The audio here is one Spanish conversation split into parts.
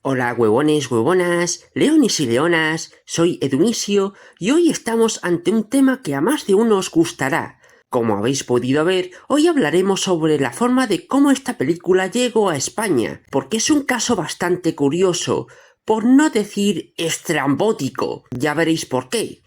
Hola huevones, huevonas, leones y leonas, soy Edunisio y hoy estamos ante un tema que a más de uno os gustará. Como habéis podido ver, hoy hablaremos sobre la forma de cómo esta película llegó a España, porque es un caso bastante curioso, por no decir estrambótico, ya veréis por qué.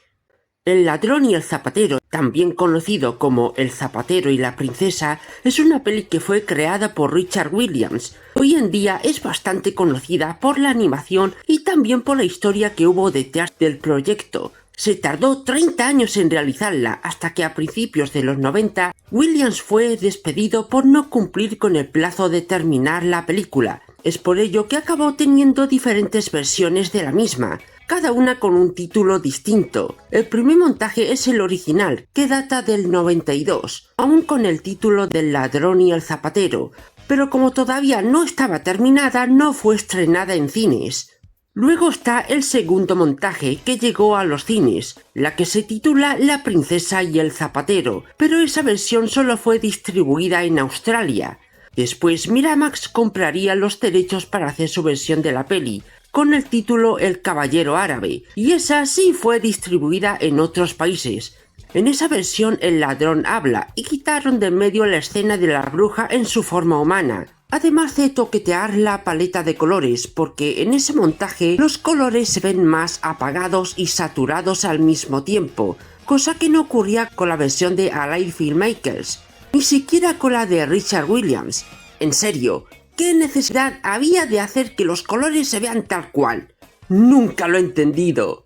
El ladrón y el zapatero, también conocido como El zapatero y la princesa, es una peli que fue creada por Richard Williams. Hoy en día es bastante conocida por la animación y también por la historia que hubo detrás del proyecto. Se tardó 30 años en realizarla, hasta que a principios de los 90 Williams fue despedido por no cumplir con el plazo de terminar la película. Es por ello que acabó teniendo diferentes versiones de la misma, cada una con un título distinto. El primer montaje es el original, que data del 92, aún con el título del ladrón y el zapatero, pero como todavía no estaba terminada, no fue estrenada en cines. Luego está el segundo montaje, que llegó a los cines, la que se titula La princesa y el zapatero, pero esa versión solo fue distribuida en Australia. Después Miramax compraría los derechos para hacer su versión de la peli, con el título El caballero árabe, y esa sí fue distribuida en otros países. En esa versión el ladrón habla y quitaron de en medio la escena de la bruja en su forma humana, además de toquetear la paleta de colores, porque en ese montaje los colores se ven más apagados y saturados al mismo tiempo, cosa que no ocurría con la versión de Alive Filmmakers, ni siquiera con la de Richard Williams. En serio, ¿qué necesidad había de hacer que los colores se vean tal cual? Nunca lo he entendido.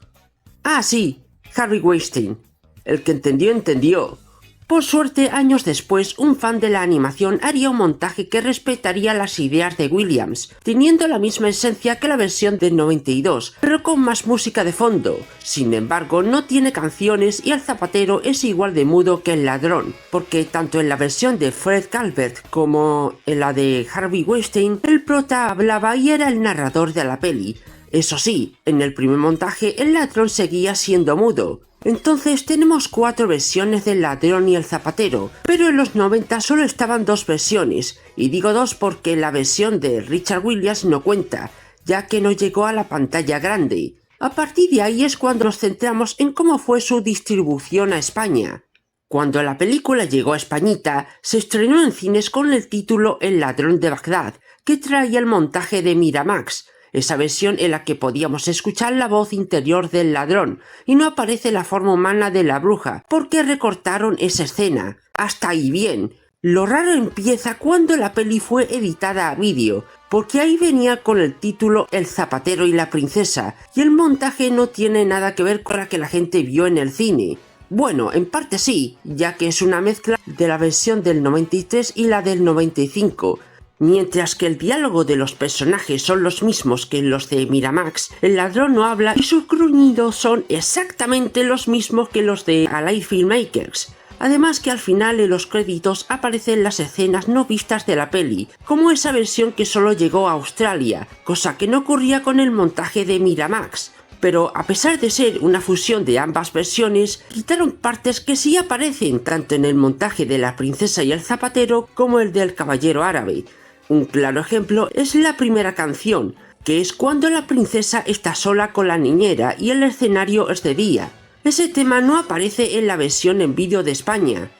Ah, sí, Harry Weinstein. El que entendió, entendió. Por suerte, años después, un fan de la animación haría un montaje que respetaría las ideas de Williams, teniendo la misma esencia que la versión del 92, pero con más música de fondo. Sin embargo, no tiene canciones y el zapatero es igual de mudo que el ladrón, porque tanto en la versión de Fred Calvert como en la de Harvey Weinstein, el prota hablaba y era el narrador de la peli. Eso sí, en el primer montaje el ladrón seguía siendo mudo. Entonces tenemos 4 versiones del ladrón y el zapatero, pero en los 90 solo estaban 2 versiones, y digo 2 porque la versión de Richard Williams no cuenta, ya que no llegó a la pantalla grande. A partir de ahí es cuando nos centramos en cómo fue su distribución a España. Cuando la película llegó a Españita, se estrenó en cines con el título El ladrón de Bagdad, que traía el montaje de Miramax, esa versión en la que podíamos escuchar la voz interior del ladrón y no aparece la forma humana de la bruja, porque recortaron esa escena. Hasta ahí bien. Lo raro empieza cuando la peli fue editada a vídeo, porque ahí venía con el título El zapatero y la princesa, y el montaje no tiene nada que ver con la que la gente vio en el cine. Bueno, en parte sí, ya que es una mezcla de la versión del 93 y la del 95, mientras que el diálogo de los personajes son los mismos que los de Miramax, el ladrón no habla y sus gruñidos son exactamente los mismos que los de Alive Filmmakers. Además que al final en los créditos aparecen las escenas no vistas de la peli, como esa versión que solo llegó a Australia, cosa que no ocurría con el montaje de Miramax. Pero a pesar de ser una fusión de ambas versiones, quitaron partes que sí aparecen tanto en el montaje de La princesa y el zapatero como el del caballero árabe. Un claro ejemplo es la primera canción, que es cuando la princesa está sola con la niñera y el escenario es de día. Ese tema no aparece en la versión en vídeo de España.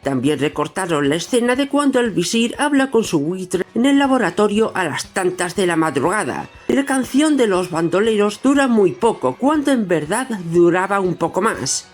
También recortaron la escena de cuando el visir habla con su buitre en el laboratorio a las tantas de la madrugada. La canción de los bandoleros dura muy poco, cuando en verdad duraba un poco más.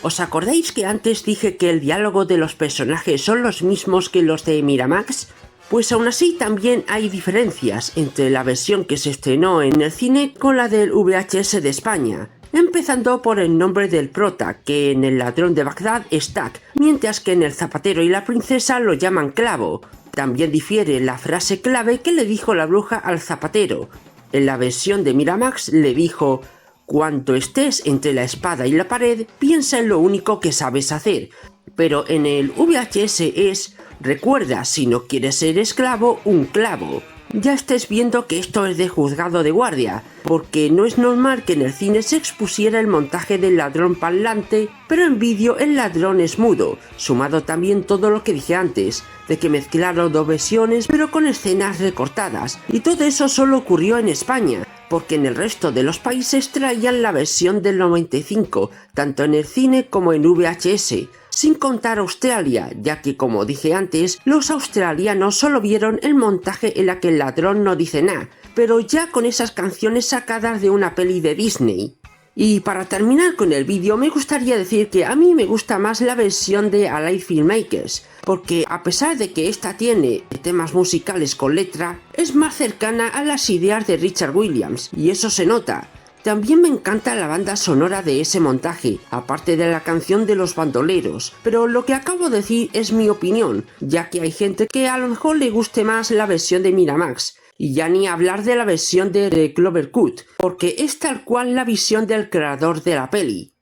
¿Os acordáis que antes dije que el diálogo de los personajes son los mismos que los de Miramax? Pues aún así también hay diferencias entre la versión que se estrenó en el cine con la del VHS de España, empezando por el nombre del prota, que en El ladrón de Bagdad es Tac, mientras que en El zapatero y la princesa lo llaman Clavo. También difiere la frase clave que le dijo la bruja al zapatero. En la versión de Miramax le dijo: cuando estés entre la espada y la pared, piensa en lo único que sabes hacer. Pero en el VHS es: recuerda, si no quieres ser esclavo, un clavo. ya estés viendo que esto es de juzgado de guardia, porque no es normal que en el cine se expusiera el montaje del ladrón parlante, pero en vídeo el ladrón es mudo, sumado también todo lo que dije antes, de que mezclaron dos versiones pero con escenas recortadas, y todo eso solo ocurrió en España, porque en el resto de los países traían la versión del 95, tanto en el cine como en VHS, sin contar Australia, ya que como dije antes, los australianos solo vieron el montaje en la que el ladrón no dice nada, pero ya con esas canciones sacadas de una peli de Disney. Y para terminar con el vídeo me gustaría decir que a mí me gusta más la versión de Alive Filmmakers, porque a pesar de que esta tiene temas musicales con letra, es más cercana a las ideas de Richard Williams, y eso se nota. También me encanta la banda sonora de ese montaje, aparte de la canción de los bandoleros, pero lo que acabo de decir es mi opinión, ya que hay gente que a lo mejor le guste más la versión de Miramax, y ya ni hablar de la versión de Clover Cut, porque es tal cual la visión del creador de la peli.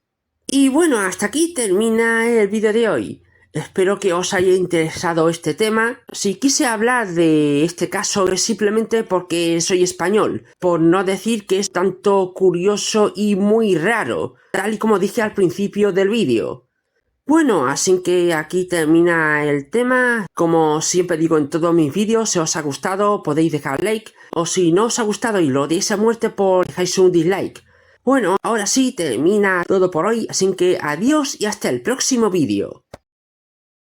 Y bueno, hasta aquí termina el vídeo de hoy. Espero que os haya interesado este tema. Si quise hablar de este caso es simplemente porque soy español, por no decir que es tanto curioso y muy raro, tal y como dije al principio del vídeo. Bueno, así que aquí termina el tema. Como siempre digo en todos mis vídeos, si os ha gustado podéis dejar like, o si no os ha gustado y lo odiáis a muerte, pues dejáis un dislike. Bueno, ahora sí termina todo por hoy, así que adiós y hasta el próximo vídeo.